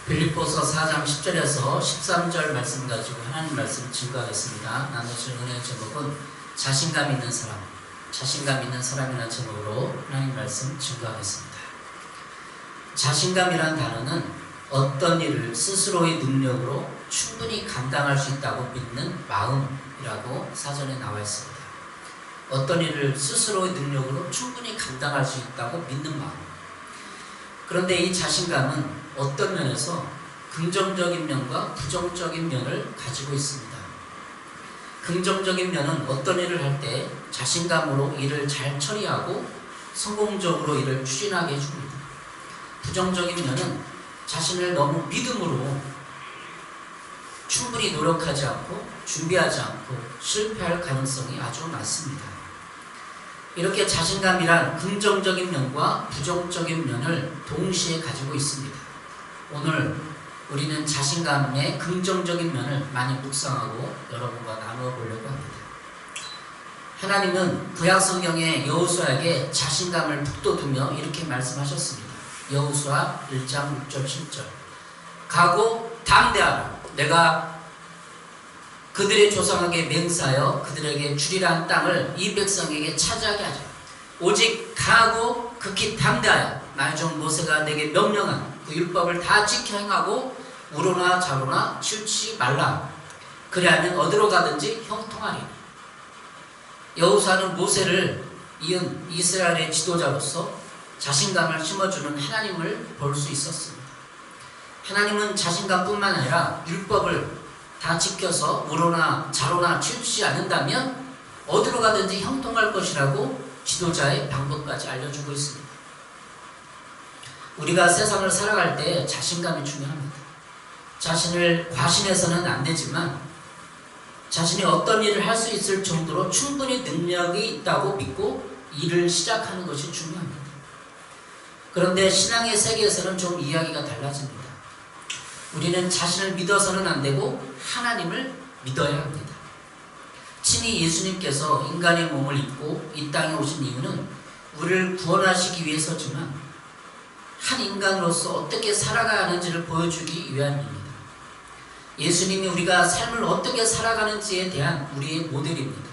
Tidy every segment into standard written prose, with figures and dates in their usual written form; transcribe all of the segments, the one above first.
빌립보서 4장 10절에서 13절 말씀 가지고 하나님 말씀 증거하겠습니다. 나누실 은혜의 제목은 자신감 있는 사람, 자신감 있는 사람이라는 제목으로 하나님 말씀 증거하겠습니다. 자신감이란 단어는 어떤 일을 스스로의 능력으로 충분히 감당할 수 있다고 믿는 마음이라고 사전에 나와 있습니다. 어떤 일을 스스로의 능력으로 충분히 감당할 수 있다고 믿는 마음. 그런데 이 자신감은 어떤 면에서 긍정적인 면과 부정적인 면을 가지고 있습니다. 긍정적인 면은 어떤 일을 할 때 자신감으로 일을 잘 처리하고 성공적으로 일을 추진하게 해줍니다. 부정적인 면은 자신을 너무 믿음으로 충분히 노력하지 않고 준비하지 않고 실패할 가능성이 아주 많습니다. 이렇게 자신감이란 긍정적인 면과 부정적인 면을 동시에 가지고 있습니다. 오늘 우리는 자신감의 긍정적인 면을 많이 묵상하고 여러분과 나누어 보려고 합니다. 하나님은 구약성경의 여호수아에게 자신감을 북돋우며 이렇게 말씀하셨습니다. 여호수아 1장 6절 7절 가고 담대하라. 내가 그들의 조상에게 맹세하여 그들에게 주리란 땅을 이 백성에게 차지하게 하자. 오직 강하고 극히 담대하여 나의 종 모세가 내게 명령한 그 율법을 다 지켜 행하고 우로나 좌로나 치우치지 말라. 그리하면 어디로 가든지 형통하리니. 여호수아는 모세를 이은 이스라엘의 지도자로서 자신감을 심어주는 하나님을 볼 수 있었습니다. 하나님은 자신감뿐만 아니라 율법을 다 지켜서 우로나 좌로나 치우치지 않는다면 어디로 가든지 형통할 것이라고 지도자의 방법까지 알려주고 있습니다. 우리가 세상을 살아갈 때 자신감이 중요합니다. 자신을 과신해서는 안 되지만 자신이 어떤 일을 할 수 있을 정도로 충분히 능력이 있다고 믿고 일을 시작하는 것이 중요합니다. 그런데 신앙의 세계에서는 좀 이야기가 달라집니다. 우리는 자신을 믿어서는 안 되고 하나님을 믿어야 합니다. 친히 예수님께서 인간의 몸을 입고 이 땅에 오신 이유는 우리를 구원하시기 위해서지만 한 인간으로서 어떻게 살아가야 하는지를 보여주기 위함입니다. 예수님이 우리가 삶을 어떻게 살아가는지에 대한 우리의 모델입니다.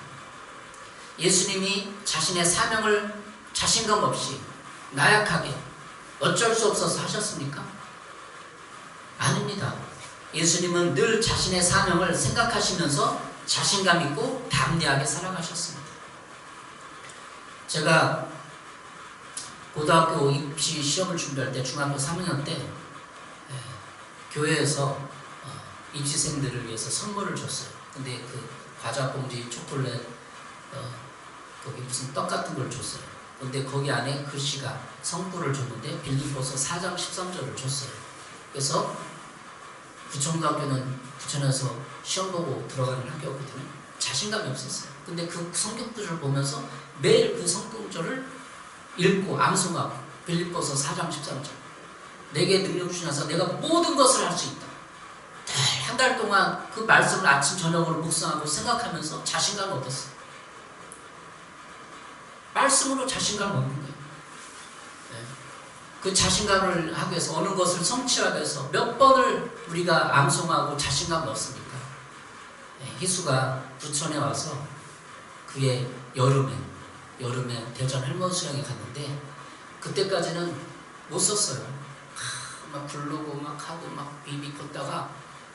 예수님이 자신의 사명을 자신감 없이 나약하게 어쩔 수 없어서 하셨습니까? 아닙니다. 예수님은 늘 자신의 사명을 생각하시면서 자신감 있고 담대하게 살아가셨습니다. 제가 고등학교 입시 시험을 준비할 때 중학교 3학년 때 교회에서 입시생들을 위해서 선물을 줬어요. 근데 그 과자 봉지, 초콜릿, 거기 무슨 떡 같은 걸 줬어요. 근데 거기 안에 글씨가 성부를 줬는데 빌립보서 4장 13절을 줬어요. 그래서 부천고등학교는 부천에서 시험 보고 들어가는 학교거든요. 자신감이 없었어요. 근데 그 성경구절을 보면서 매일 그 성경구절을 읽고 암송하고 빌립보서 4장 13절 내게 능력 주셔서 내가 모든 것을 할 수 있다. 한 달 동안 그 말씀을 아침 저녁으로 묵상하고 생각하면서 자신감을 얻었어요. 말씀으로 자신감을 얻는 거예요. 그 자신감을 하기 위해서 어느 것을 성취하기 위해서 몇 번을 우리가 암송하고 자신감을 얻습니까? 희수가 부천에 와서 그의 여름에 대전 할머니 수양에 갔는데 그때까지는 못 썼어요. 막 부르고 막 하고 막 비비 걷다가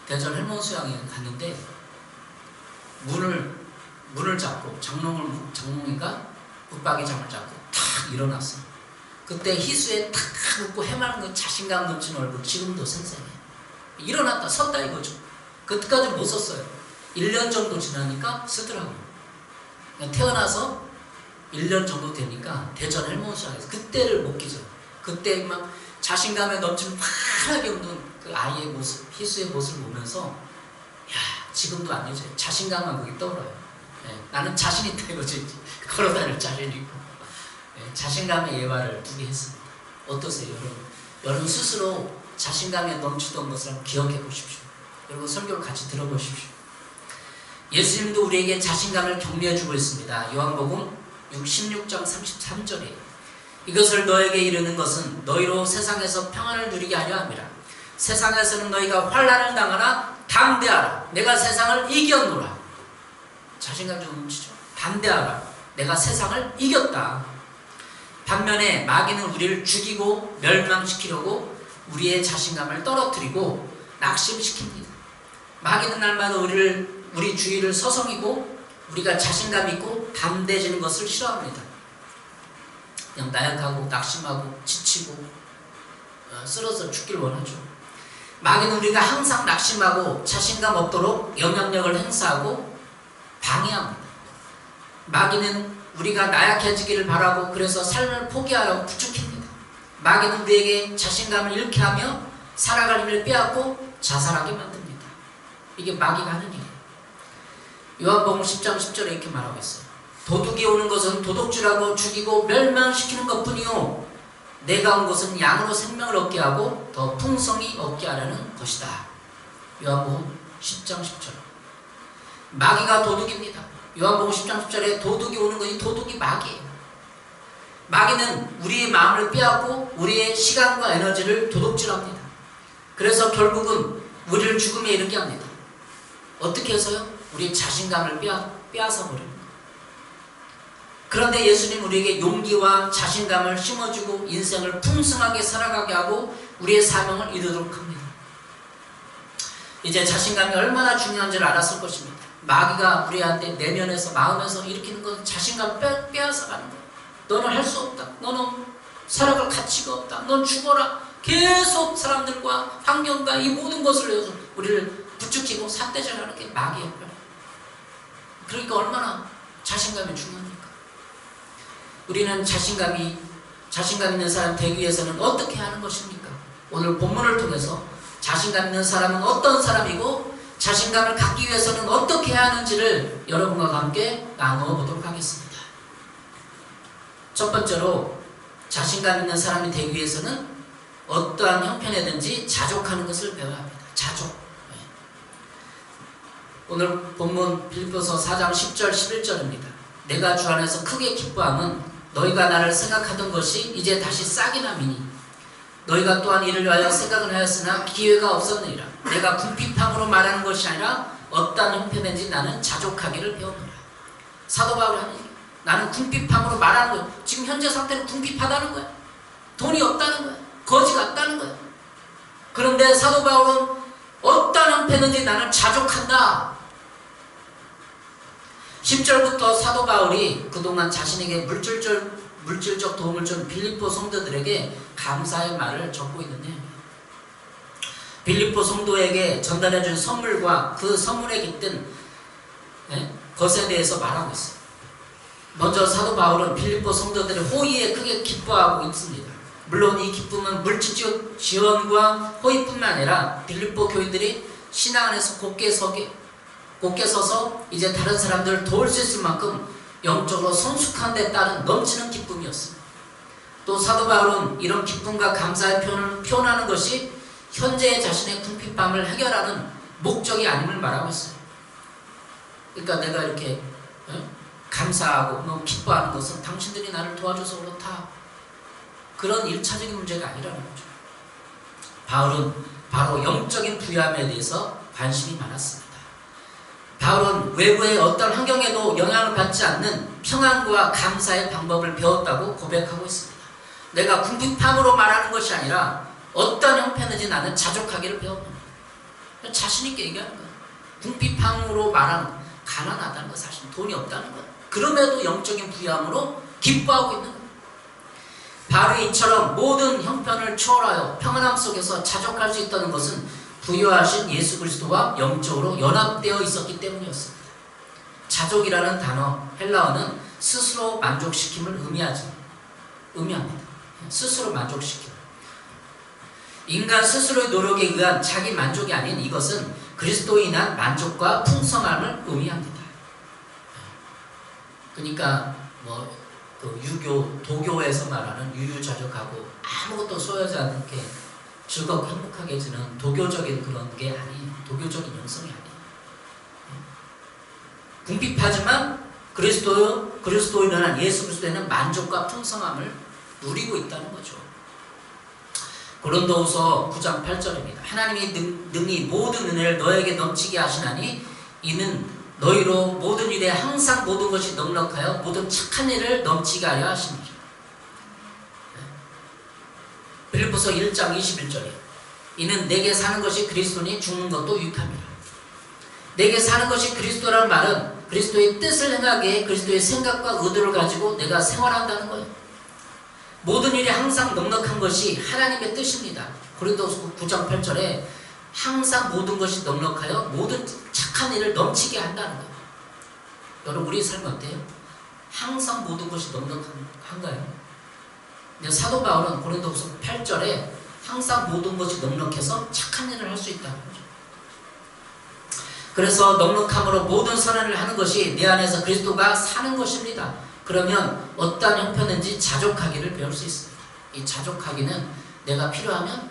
대전 할머니 수양에 갔는데 문을 잡고 장롱이가 붙박이장을 잡고 탁 일어났어요. 그때 희수의 탁 웃고 해맑은 그 자신감 넘치는 얼굴 지금도 생생해요. 일어났다 섰다 이거죠. 그때까지 못 썼어요. 1년 정도 지나니까 쓰더라고요. 태어나서 1년 정도 되니까 대전 할머니상에서 그때를 못 잊어요. 그때 막 자신감에 넘치는 환하게 웃는 그 아이의 모습, 희수의 모습을 보면서 야 지금도 안 잊어요. 자신감만 거기 떠올라요. 나는 자신 있다 이거지. 걸어다닐 자신이 있고 자신감의 예화를 두게 했습니다. 어떠세요 여러분? 여러분 스스로 자신감에 넘치던 것을 한번 기억해 보십시오. 여러분 설교를 같이 들어보십시오. 예수님도 우리에게 자신감을 격려해 주고 있습니다. 요한복음 16장 33절에 이것을 너에게 이르는 것은 너희로 세상에서 평안을 누리게 하려 함이라. 세상에서는 너희가 환난을 당하나 담대하라. 내가 세상을 이겼노라. 자신감 좀 넘치죠. 담대하라. 내가 세상을 이겼다. 반면에 마귀는 우리를 죽이고 멸망시키려고 우리의 자신감을 떨어뜨리고 낙심시킵니다. 마귀는 날마다 우리 주위를 서성이고 우리가 자신감 있고 담대해지는 것을 싫어합니다. 그냥 나약하고 낙심하고 지치고 쓰러져 죽길 원하죠. 마귀는 우리가 항상 낙심하고 자신감 없도록 영향력을 행사하고 방해합니다. 마귀는 우리가 나약해지기를 바라고 그래서 삶을 포기하라고 부추깁니다. 마귀는 우리에게 자신감을 잃게 하며 살아갈 힘을 빼앗고 자살하게 만듭니다. 이게 마귀가 하는 일이에요. 요한복음 10장 10절에 이렇게 말하고 있어요. 도둑이 오는 것은 도둑질하고 죽이고 멸망시키는 것뿐이요 내가 온 것은 양으로 생명을 얻게 하고 더 풍성히 얻게 하려는 것이다. 요한복음 10장 10절. 마귀가 도둑입니다. 요한복음 10장 10절에 도둑이 오는 것이 도둑이 마귀예요. 마귀는 우리의 마음을 빼앗고 우리의 시간과 에너지를 도둑질합니다. 그래서 결국은 우리를 죽음에 이르게 합니다. 어떻게 해서요? 우리의 자신감을 빼앗아 버립니다. 그런데 예수님 우리에게 용기와 자신감을 심어주고 인생을 풍성하게 살아가게 하고 우리의 사명을 이루도록 합니다. 이제 자신감이 얼마나 중요한지를 알았을 것입니다. 마귀가 우리한테 내면에서 마음에서 일으키는 건 자신감 빼앗아 가는 거예요. 너는 할 수 없다. 너는 살아갈 가치가 없다. 넌 죽어라. 계속 사람들과 환경과 이 모든 것을 위해서 우리를 부추기고 삿대질하는 게 마귀의 역할이에요. 그러니까 얼마나 자신감이 중요합니까? 우리는 자신감 있는 사람 되기 위해서는 어떻게 하는 것입니까? 오늘 본문을 통해서 자신감 있는 사람은 어떤 사람이고 자신감을 갖기 위해서는 어떻게 해야 하는지를 여러분과 함께 나누어 보도록 하겠습니다. 첫 번째로 자신감 있는 사람이 되기 위해서는 어떠한 형편이든지 자족하는 것을 배워야 합니다. 자족. 오늘 본문 빌립보서 4장 10절 11절입니다. 내가 주 안에서 크게 기뻐함은 너희가 나를 생각하던 것이 이제 다시 싹이 나미니 너희가 또한 이를 위하여 생각을 하였으나 기회가 없었느니라. 내가 궁핍함으로 말하는 것이 아니라 어떠한 형편인지 나는 자족하기를 배우노라. 사도 바울이 하는 얘기. 나는 궁핍함으로 말하는 거야. 지금 현재 상태는 궁핍하다는 거야. 돈이 없다는 거야. 거지가 없다는 거야. 그런데 사도 바울은 어떠한 형편인지 나는 자족한다. 10절부터 사도 바울이 그동안 자신에게 물질적 도움을 준 빌립보 성도들에게 감사의 말을 적고 있는데 빌립보 성도에게 전달해준 선물과 그 선물에 깃든 것에 대해서 말하고 있어요. 먼저 사도 바울은 빌립보 성도들의 호의에 크게 기뻐하고 있습니다. 물론 이 기쁨은 물질적 지원과 호의뿐만 아니라 빌립보 교인들이 신앙 안에서 굳게 서서 이제 다른 사람들을 도울 수 있을 만큼 영적으로 성숙한 데 따른 넘치는 기쁨이었습니다. 또 사도 바울은 이런 기쁨과 감사의 표현을 표현하는 것이 현재의 자신의 궁핍함을 해결하는 목적이 아님을 말하고 있어요. 그러니까 내가 이렇게 감사하고 너무 기뻐하는 것은 당신들이 나를 도와줘서 그렇다. 그런 일차적인 문제가 아니라는 거죠. 바울은 바로 영적인 부유함에 대해서 관심이 많았습니다. 바울은 외부의 어떤 환경에도 영향을 받지 않는 평안과 감사의 방법을 배웠다고 고백하고 있습니다. 내가 궁핍함으로 말하는 것이 아니라 어떤 형편인지 나는 자족하기를 배웠습니다. 자신있게 얘기하는 거예요. 궁핍함으로 말하는 거, 가난하다는 거, 사실 돈이 없다는 거예요. 그럼에도 영적인 부유함으로 기뻐하고 있는 거예요. 바로 이처럼 모든 형편을 초월하여 평안함 속에서 자족할 수 있다는 것은 부유하신 예수 그리스도와 영적으로 연합되어 있었기 때문이었습니다. 자족이라는 단어 헬라어는 스스로 만족시킴을 의미합니다. 스스로 만족시킴. 인간 스스로의 노력에 의한 자기 만족이 아닌 이것은 그리스도에 인한 만족과 풍성함을 의미합니다. 그러니까 유교, 도교에서 말하는 유유자적하고 아무것도 소유하지 않게 즐겁고 행복하게 지는 도교적인 그런 게 아니에요. 도교적인 영성이 아니에요. 궁핍하지만 그리스도로 인한 예수 그리스도에는 만족과 풍성함을 누리고 있다는 거죠. 고린도후서 9장 8절입니다. 하나님이 능히 모든 은혜를 너에게 넘치게 하시나니 이는 너희로 모든 일에 항상 모든 것이 넉넉하여 모든 착한 일을 넘치게 하려 하십니다. 빌립보서 1장 21절이에요. 이는 내게 사는 것이 그리스도니 죽는 것도 유익함이라. 내게 사는 것이 그리스도라는 말은 그리스도의 뜻을 행하기에 그리스도의 생각과 의도를 가지고 내가 생활한다는 거예요. 모든 일이 항상 넉넉한 것이 하나님의 뜻입니다. 고린도서 9장 8절에 항상 모든 것이 넉넉하여 모든 착한 일을 넘치게 한다는 거예요. 여러분 우리 삶 어때요? 항상 모든 것이 넉넉한가요? 근데 사도 바울은 고린도서 8절에 항상 모든 것이 넉넉해서 착한 일을 할 수 있다는 거죠. 그래서 넉넉함으로 모든 선언을 하는 것이 내 안에서 그리스도가 사는 것입니다. 그러면 어떠한 형편인지 자족하기를 배울 수 있습니다. 이 자족하기는 내가 필요하면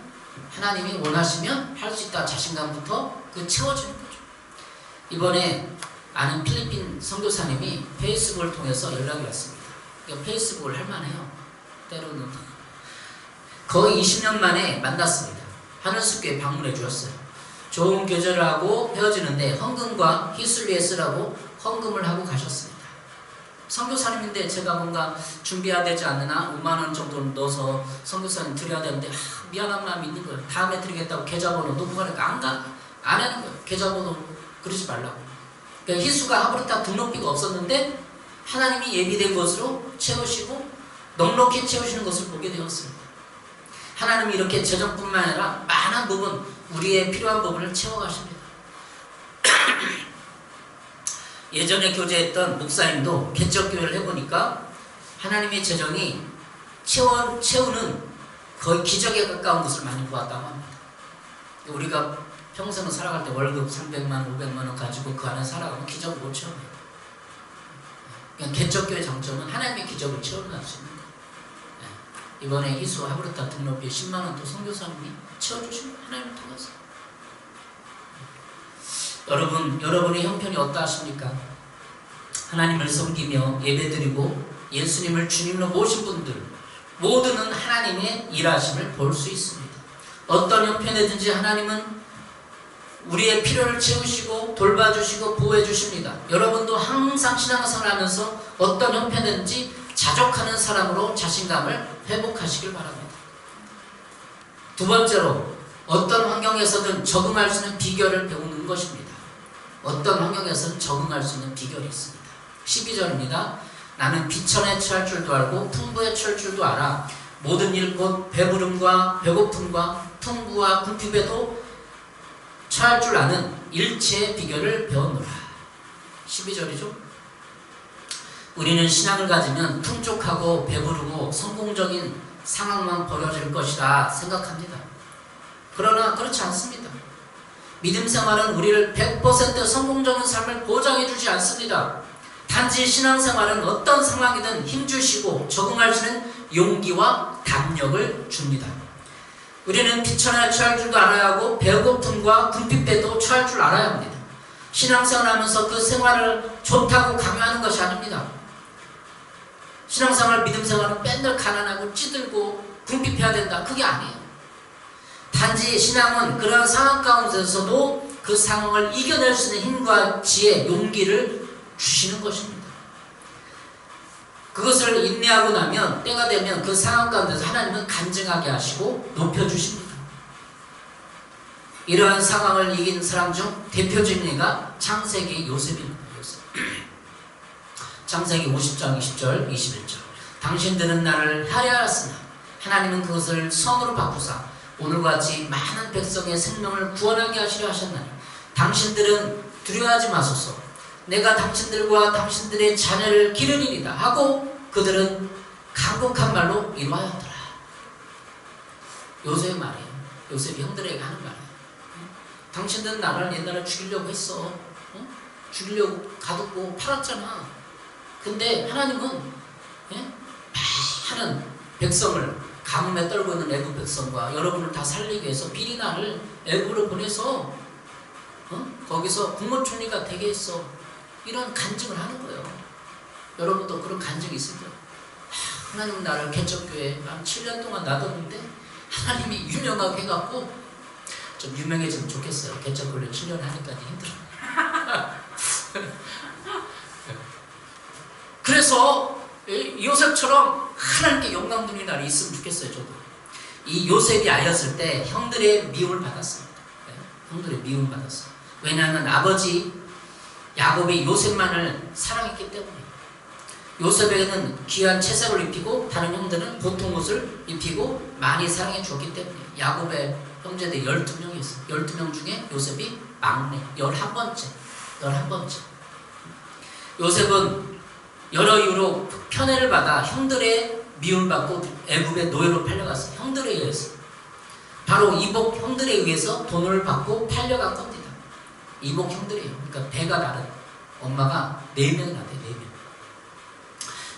하나님이 원하시면 할 수 있다 자신감부터 채워지는 거죠. 이번에 아는 필리핀 선교사님이 페이스북을 통해서 연락이 왔습니다. 페이스북을 할 만해요. 때로는 거의 20년 만에 만났습니다. 하늘숲교회 방문해 주었어요. 좋은 교제를 하고 헤어지는데 헌금과 희술비에 쓰라고 헌금을 하고 가셨습니다. 선교사님인데 제가 뭔가 준비해야 되지 않느나 5만원 정도 넣어서 선교사님 드려야 되는데 미안한 마음이 있는 거예요. 다음에 드리겠다고 계좌번호 놓고 가니까 안 하는 거예요. 계좌번호 그러지 말라고. 그러니까 희수가 하버릇다 등록비가 없었는데 하나님이 예비된 것으로 채우시고 넉넉히 채우시는 것을 보게 되었습니다. 하나님이 이렇게 재정뿐만 아니라 많은 부분, 우리의 필요한 부분을 채워가십니다. 예전에 교제했던 목사님도 개척교회를 해보니까 하나님의 재정이 채우는 거의 기적에 가까운 것을 많이 보았다고 합니다. 우리가 평생을 살아갈 때 월급 300만, 500만원 가지고 그 안에 살아가면 기적을 못 채워요. 그냥 개척교회 장점은 하나님의 기적을 채워갈 수 있는 거예요. 이번에 희수 하브르타 등록비 10만원 또 선교사님이 채워주신 하나님을 통해서. 여러분의 형편이 어떠하십니까? 하나님을 섬기며 예배드리고 예수님을 주님으로 모신 분들 모두는 하나님의 일하심을 볼 수 있습니다. 어떤 형편이든지 하나님은 우리의 필요를 채우시고 돌봐주시고 보호해 주십니다. 여러분도 항상 신앙생활 하면서 어떤 형편이든지 자족하는 사람으로 자신감을 회복하시길 바랍니다. 두 번째로 어떤 환경에서든 적응할 수 있는 비결을 배우는 것입니다. 어떤 환경에서는 적응할 수 있는 비결이 있습니다. 12절입니다. 나는 비천에 처할 줄도 알고 풍부에 처할 줄도 알아. 모든 일 곧 배부름과 배고픔과 풍부와 궁핍에도 처할 줄 아는 일체의 비결을 배웠노라. 12절이죠. 우리는 신앙을 가지면 풍족하고 배부르고 성공적인 상황만 벌어질 것이라 생각합니다. 그러나 그렇지 않습니다. 믿음 생활은 우리를 100% 성공적인 삶을 보장해 주지 않습니다. 단지 신앙생활은 어떤 상황이든 힘주시고 적응할 수 있는 용기와 담력을 줍니다. 우리는 비천에 처할 줄도 알아야 하고 배고픔과 궁핍에도 처할 줄 알아야 합니다. 신앙생활하면서 그 생활을 좋다고 강요하는 것이 아닙니다. 신앙생활, 믿음생활은 맨날 가난하고 찌들고 궁핍해야 된다. 그게 아니에요. 단지 신앙은 그런 상황 가운데서도 그 상황을 이겨낼 수 있는 힘과 지혜, 용기를 주시는 것입니다. 그것을 인내하고 나면 때가 되면 그 상황 가운데서 하나님은 간증하게 하시고 높여주십니다. 이러한 상황을 이긴 사람 중 대표적인 예가 창세기 요셉입니다. 창세기 50장 20절 21절 당신들은 나를 할애하였으나 하나님은 그것을 성으로 바꾸사 오늘같이 많은 백성의 생명을 구원하게 하시려 하셨나니 당신들은 두려워하지 마소서 내가 당신들과 당신들의 자녀를 기르리이다 하고 그들은 간곡한 말로 이루하였더라. 요셉의 말이에요. 요셉이 형들에게 하는 말이에요. 당신들은 나를 옛날에 죽이려고 했어. 죽이려고 가뒀고 팔았잖아. 근데 하나님은 많은 백성을 가뭄에 떨고 있는 애굽 백성과 여러분을 다 살리기 위해서 미리 나를 애굽으로 보내서 거기서 국무총리가 되게 했어. 이런 간증을 하는 거예요. 여러분도 그런 간증이 있을 거예요. 하나님 나를 개척교회에 한 7년 동안 놔뒀는데 하나님이 유명하게 해갖고 좀 유명해지면 좋겠어요. 개척교회 7년 하니까 힘들어. 그래서 요셉처럼 하나님께 영광 돌리는 날이 있으면 좋겠어요. 저도 이 요셉이 아이였을 때 형들의 미움을 받았습니다. 형들의 미움을 받았어요. 왜냐하면 아버지 야곱이 요셉만을 사랑했기 때문에. 요셉에게는 귀한 채색을 입히고 다른 형들은 보통 옷을 입히고 많이 사랑해 주었기 때문에. 야곱의 형제들 12명이 있어요. 12명 중에 요셉이 막내 11번째. 요셉은 여러 이유로 편애를 받아 형들의 미움을 받고 애굽의 노예로 팔려갔어요. 형들에 의해서. 바로 이복 형들에 의해서 돈을 받고 팔려간 겁니다. 이복 형들이에요. 그러니까 배가 다른. 엄마가 4명이 나대. 4명.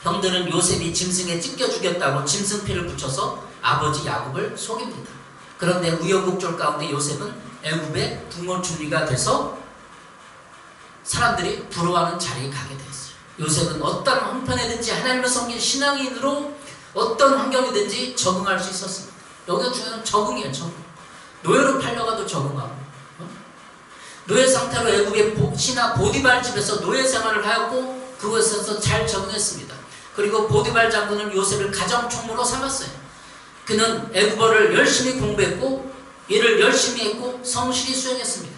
형들은 요셉이 짐승에 찢겨 죽였다고 짐승피를 붙여서 아버지 야곱을 속입니다. 그런데 우여곡절 가운데 요셉은 애굽의 부모충리가 돼서 사람들이 부러워하는 자리에 가게 되었어요. 요셉은 어떤 형편이든지 하나님을 섬긴 신앙인으로 어떤 환경이든지 적응할 수 있었습니다. 여기가 중요한 적응이에요. 적응. 노예로 팔려가도 적응하고, 노예 상태로 애굽의 신하 보디발 집에서 노예 생활을 하였고 그곳에서 잘 적응했습니다. 그리고 보디발 장군은 요셉을 가정총무로 삼았어요. 그는 애굽어를 열심히 공부했고 일을 열심히 했고 성실히 수행했습니다.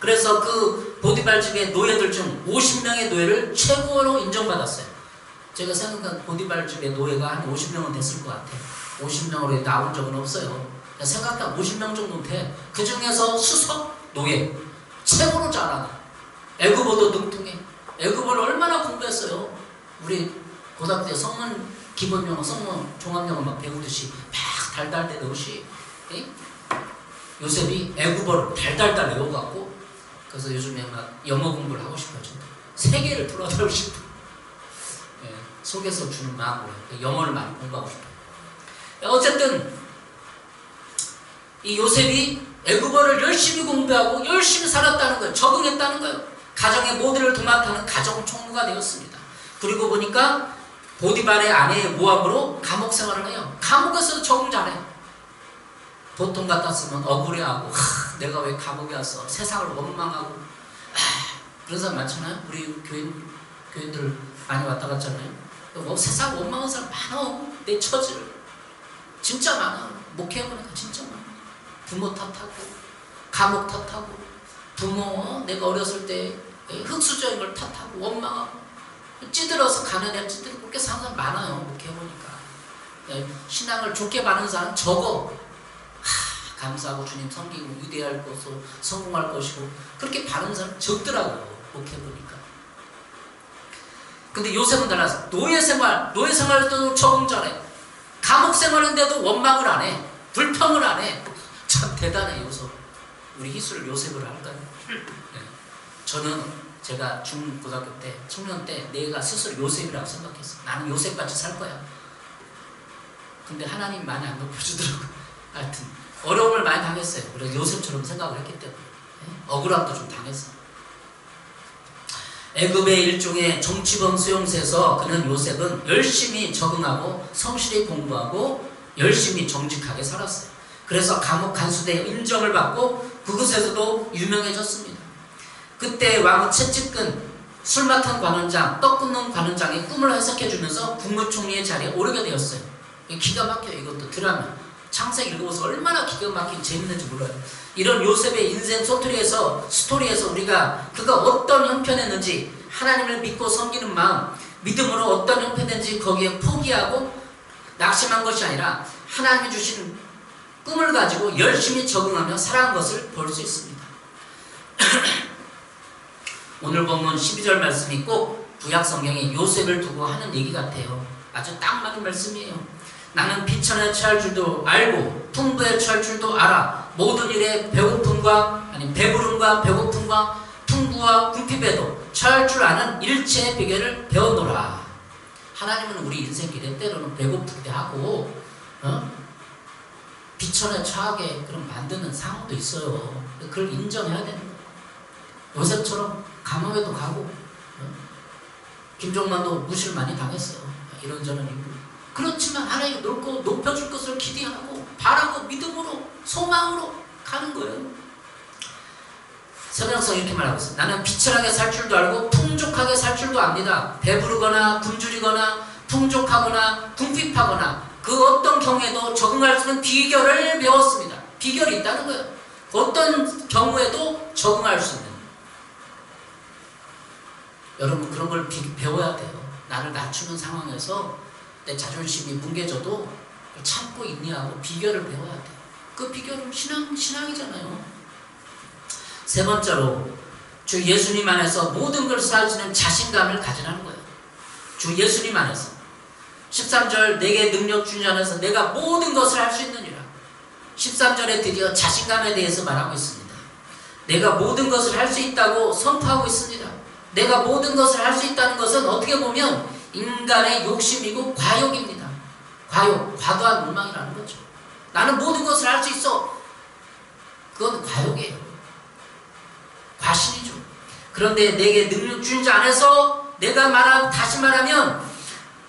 그래서 그 보디발 집의 노예들 중 50명의 노예를 최고로 인정받았어요. 제가 생각한 보디발 집의 노예가 한 50명은 됐을 것 같아요. 50명으로 나온 적은 없어요. 생각한 50명 정도 돼. 그 중에서 수석 노예 최고로 잘하는. 애굽어도 능통해. 애굽어를 얼마나 공부했어요. 우리 고등학교 때 성문 기본영어, 성문 종합영어 막 배우듯이 막 달달달 배우시. 요셉이 애굽어를 달달달 외워갖고 그래서 요즘에 막 영어 공부를 하고 싶어요. 세계를 돌아다니고 싶어요. 속에서 주는 마음으로 영어를 많이 공부하고 싶어요. 어쨌든 이 요셉이 애굽어를 열심히 공부하고 열심히 살았다는 거예요. 적응했다는 거예요. 가정의 모두를 도맡아는 가정 총무가 되었습니다. 그리고 보니까 보디발의 아내의 모함으로 감옥 생활을 해요. 감옥에서 적응 잘해. 보통 같았으면 억울해하고 내가 왜 감옥에 왔어. 세상을 원망하고 그런 사람 많잖아요. 우리 교인들 많이 왔다 갔잖아요. 세상 원망한 사람 많아. 내 처지를 진짜 많아. 목회해보니까 진짜 많아. 부모 탓하고 감옥 탓하고 부모 내가 어렸을 때 흙수저인 걸 탓하고 원망하고 찌들어서 가난해 찌들어 그렇게 사는 사람 많아요. 목회해보니까 신앙을 좋게 받는 사람 적어. 감사하고 주님 섬기고 위대할 것이고 성공할 것이고 그렇게 바른 사람 적더라고요. 목회해보니까. 근데 요셉은 달라서 노예 생활도 적응 잘해. 감옥 생활인데도 원망을 안 해. 불평을 안 해. 참 대단해. 요셉. 우리 희수를 요셉으로 할까요? 네. 저는 제가 중고등학교 때 청년 때 내가 스스로 요셉이라고 생각했어. 나는 요셉같이 살 거야. 근데 하나님 많이 안 높여주더라고요. 하여튼 어려움을 많이 당했어요. 그래서 요셉처럼 생각을 했기 때문에 억울함도 좀 당했어요. 애굽의 일종의 정치범 수용소에서 그는 요셉은 열심히 적응하고 성실히 공부하고 열심히 정직하게 살았어요. 그래서 감옥 간수대의 인정을 받고 그곳에서도 유명해졌습니다. 그때 왕은 채찍근 술 맡은 관원장, 떡 굽는 관원장의 꿈을 해석해주면서 국무총리의 자리에 오르게 되었어요. 기가 막혀요. 이것도 드라마. 창세기 읽어보서 얼마나 기가 막히게 재밌는지 몰라요. 이런 요셉의 인생 스토리에서 우리가 그가 어떤 형편이었는지 하나님을 믿고 섬기는 마음, 믿음으로 어떤 형편인지 거기에 포기하고 낙심한 것이 아니라 하나님이 주신 꿈을 가지고 열심히 적응하며 살아간 것을 볼 수 있습니다. 오늘 본문 12절 말씀이 꼭 구약 성경에 요셉을 두고 하는 얘기 같아요. 아주 딱 맞는 말씀이에요. 나는 비천에 처할 줄도 알고 풍부에 처할 줄도 알아. 모든 일에 배고픔과 배부름과 배고픔과 풍부와 궁핍에도 처할 줄 아는 일체의 비결을 배웠노라. 하나님은 우리 인생길에 때로는 배고프게 하고 비천에 처하게 그런 만드는 상황도 있어요. 그걸 인정해야 되는 거예요. 요셉처럼 감옥에도 가고 김종만도 무시를 많이 당했어요. 이런저런 이유. 그렇지만 하나님 높여줄 것을 기대하고 바라고 믿음으로 소망으로 가는 거예요. 서명성 이렇게 말하고 있어요. 나는 비천하게 살 줄도 알고 풍족하게 살 줄도 압니다. 배부르거나 굶주리거나 풍족하거나 궁핍하거나 그 어떤 경우에도 적응할 수 있는 비결을 배웠습니다. 비결이 있다는 거예요. 어떤 경우에도 적응할 수 있는. 여러분 그런 걸 배워야 돼요. 나를 낮추는 상황에서 내 자존심이 뭉개져도 참고 인내하고 비결을 배워야 돼요. 그 비결은 신앙이잖아요. 세 번째로 주 예수님 안에서 모든 것을 할 수 있는 자신감을 가지라는 거예요. 주 예수님 안에서 13절 내게 능력 주니 안에서 내가 모든 것을 할 수 있느니라. 13절에 드디어 자신감에 대해서 말하고 있습니다. 내가 모든 것을 할 수 있다고 선포하고 있습니다. 내가 모든 것을 할 수 있다는 것은 어떻게 보면 인간의 욕심이고 과욕입니다. 과욕, 과도한 욕망이라는 거죠. 나는 모든 것을 할 수 있어. 그건 과욕이에요. 과신이죠. 그런데 내게 능력 주신 자 안에서 다시 말하면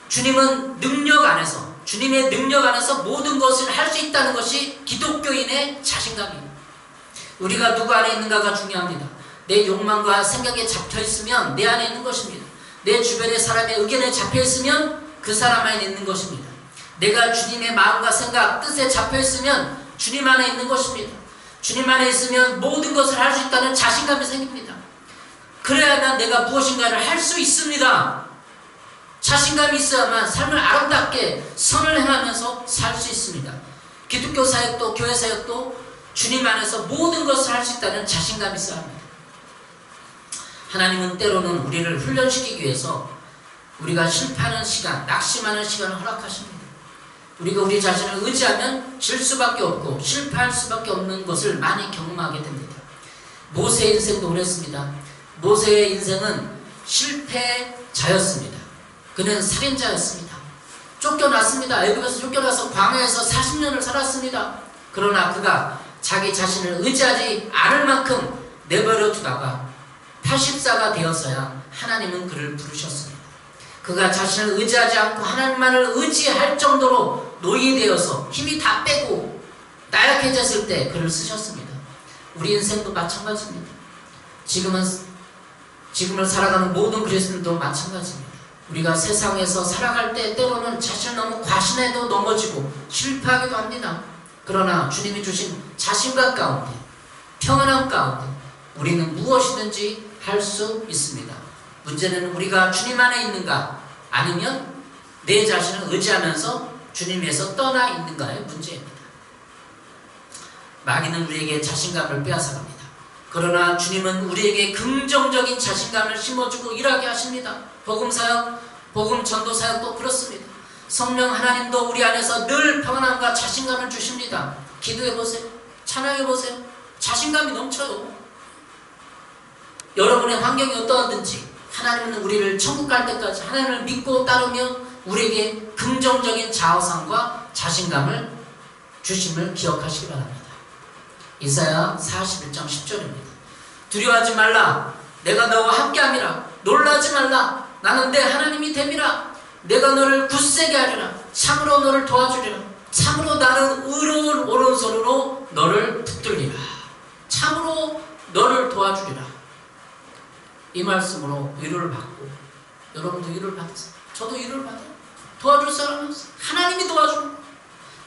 주님은 능력 안에서, 주님의 능력 안에서 모든 것을 할 수 있다는 것이 기독교인의 자신감입니다. 우리가 누구 안에 있는가가 중요합니다. 내 욕망과 생각에 잡혀있으면 내 안에 있는 것입니다. 내 주변의 사람의 의견에 잡혀있으면 그 사람 안에 있는 것입니다. 내가 주님의 마음과 생각, 뜻에 잡혀있으면 주님 안에 있는 것입니다. 주님 안에 있으면 모든 것을 할 수 있다는 자신감이 생깁니다. 그래야만 내가 무엇인가를 할 수 있습니다. 자신감이 있어야만 삶을 아름답게 선을 행하면서 살 수 있습니다. 기독교 사역도 교회 사역도 주님 안에서 모든 것을 할 수 있다는 자신감이 있어야 합니다. 하나님은 때로는 우리를 훈련시키기 위해서 우리가 실패하는 시간, 낙심하는 시간을 허락하십니다. 우리가 우리 자신을 의지하면 질 수밖에 없고 실패할 수밖에 없는 것을 많이 경험하게 됩니다. 모세의 인생도 그랬습니다. 모세의 인생은 실패자였습니다. 그는 살인자였습니다. 쫓겨났습니다. 애굽에서 쫓겨나서 광야에서 40년을 살았습니다. 그러나 그가 자기 자신을 의지하지 않을 만큼 내버려 두다가 80세가 되었어야 하나님은 그를 부르셨습니다. 그가 자신을 의지하지 않고 하나님만을 의지할 정도로 노인이 되어서 힘이 다 빼고 나약해졌을 때 그를 쓰셨습니다. 우리 인생도 마찬가지입니다. 지금을 살아가는 모든 그리스도인도 마찬가지입니다. 우리가 세상에서 살아갈 때 때로는 자신을 너무 과신해도 넘어지고 실패하기도 합니다. 그러나 주님이 주신 자신감 가운데, 평안함 가운데 우리는 무엇이든지 할 수 있습니다. 문제는 우리가 주님 안에 있는가 아니면 내 자신을 의지하면서 주님에서 떠나 있는가의 문제입니다. 마귀는 우리에게 자신감을 빼앗아갑니다. 그러나 주님은 우리에게 긍정적인 자신감을 심어주고 일하게 하십니다. 복음사역, 복음 전도사역도 그렇습니다. 성령 하나님도 우리 안에서 늘 평안함과 자신감을 주십니다. 기도해보세요. 찬양해보세요. 자신감이 넘쳐요. 여러분의 환경이 어떠하든지 하나님은 우리를 천국 갈 때까지 하나님을 믿고 따르며 우리에게 긍정적인 자화상과 자신감을 주심을 기억하시기 바랍니다. 이사야 41장 10절입니다. 두려워하지 말라. 내가 너와 함께함이라. 놀라지 말라. 나는 내 하나님이 됨이라. 내가 너를 굳세게 하리라. 참으로 너를 도와주리라. 참으로 나는 의로운 오른손으로 너를 붙들리라. 참으로 너를 도와주리라. 이 말씀으로 위로를 받고 여러분도 위로를 받으세요. 저도 위로를 받아요. 도와줄 사람은 하나님이 도와줍니다.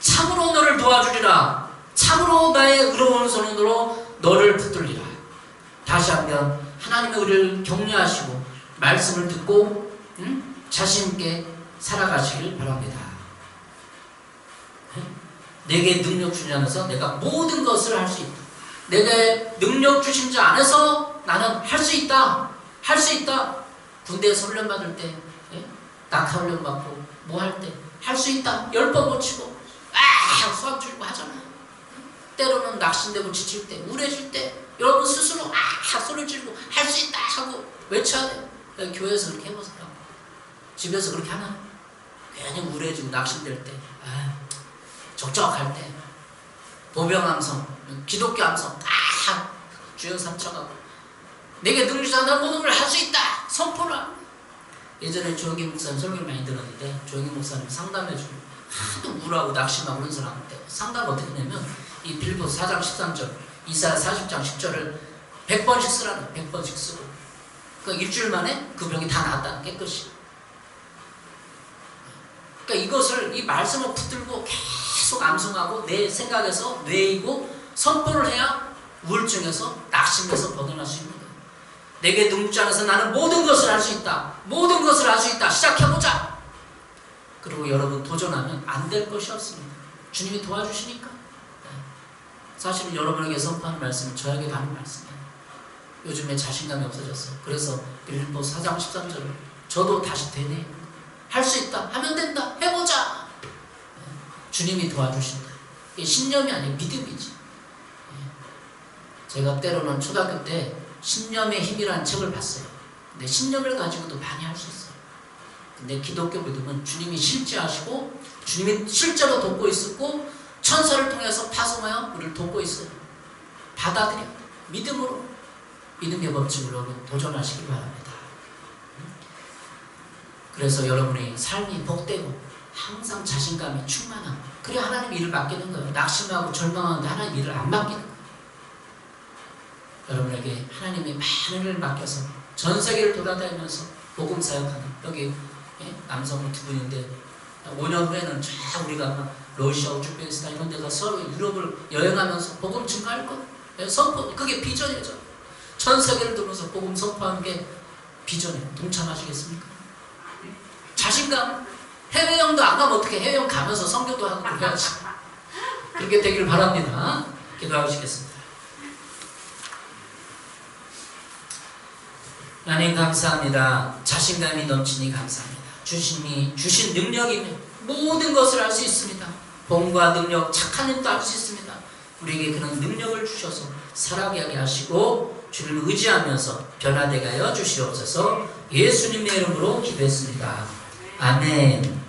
참으로 너를 도와주리라. 참으로 나의 의로운 손으로 너를 붙들리라. 다시 한번 하나님의 우리를 격려하시고 말씀을 듣고 자신있게 살아가시길 바랍니다. 내게 능력 주신 자 안에서 내가 모든 것을 할 수 있다. 내게 능력 주신 자 안에서 나는 할 수 있다. 할 수 있다. 군대에서 훈련받을 때 낙하 훈련 받고 뭐 할 때 할 수 있다. 10번 고치고 수학 줄고 하잖아요. 때로는 낙심되고 지칠 때 우울해질 때 여러분 스스로 소리 지르고 할 수 있다 하고 외쳐야 돼요. 교회에서 그렇게 해보세요. 집에서 그렇게 하나요? 괜히 우울해지고 낙심될 때 적적할 때 보병함성 기독교 함성 주여 삼쳐가고 내게 능력자 난 모든 걸 할 수 있다 선포를 합니다. 예전에 조영기 목사님 설교를 많이 들었는데 조영기 목사님 상담해주고 하도 우울하고 낙심하고 그런 사람한테 상담 어떻게 하냐면 이 빌립보서 4장 13절, 이사야 40장 10절을 100번씩 쓰라는 거예요. 100번씩 쓰고. 그러니까 일주일 만에 그 병이 다 나았다는 깨끗이. 그러니까 이것을, 이 말씀을 붙들고 계속 암송하고 내 생각에서 뇌이고 선포를 해야 우울증에서, 낙심에서 벗어날 수 있는 거예요. 내게 눈묻지 않아서 나는 모든 것을 할 수 있다. 모든 것을 할 수 있다. 시작해보자. 그리고 여러분 도전하면 안 될 것이 없습니다. 주님이 도와주시니까. 사실은 여러분에게 선포하는 말씀은 저에게도 하는 말씀이에요. 요즘에 자신감이 없어졌어요. 그래서 빌립보서 4장 13절을 저도 다시 되네. 할 수 있다. 하면 된다. 해보자. 주님이 도와주신다. 이게 신념이 아니고 믿음이지. 제가 때로는 초등학교 때 신념의 힘이라는 책을 봤어요. 근데 신념을 가지고도 많이 할 수 있어요. 근데 기독교 믿음은 주님이 실제하시고 주님이 실제로 돕고 있었고 천사를 통해서 파송하여 우리를 돕고 있어요. 받아들여. 믿음으로. 믿음의 법칙으로 도전하시기 바랍니다. 그래서 여러분의 삶이 복되고 항상 자신감이 충만하고 그래 하나님 일을 맡기는 거예요. 낙심하고 절망하는데 하나님 일을 안 맡기는 거예요. 여러분에게 하나님이 많은 일을 맡겨서 전 세계를 돌아다니면서 복음 사역하는 여기 남성 두 분인데 5년 후에는 쫙 우리가 러시아, 우즈베키스탄 이런 데가 서로 유럽을 여행하면서 복음 증가할 거예요. 선포, 그게 비전이죠. 전 세계를 돌면서 복음 선포하는 게 비전이에요. 동참하시겠습니까? 자신감. 해외여행도 안 가면 어떻게 해외여행 가면서 선교도 하고 그래야지. 그렇게 되기를 바랍니다. 기도하시겠습니다. 하나님 감사합니다. 자신감이 넘치니 감사합니다. 주신 능력이면 모든 것을 할 수 있습니다. 본과 능력, 착한 일도 할 수 있습니다. 우리에게 그런 능력을 주셔서 살아가게 하시고 주를 의지하면서 변화되게 하여 주시옵소서. 예수님의 이름으로 기도했습니다. 아멘.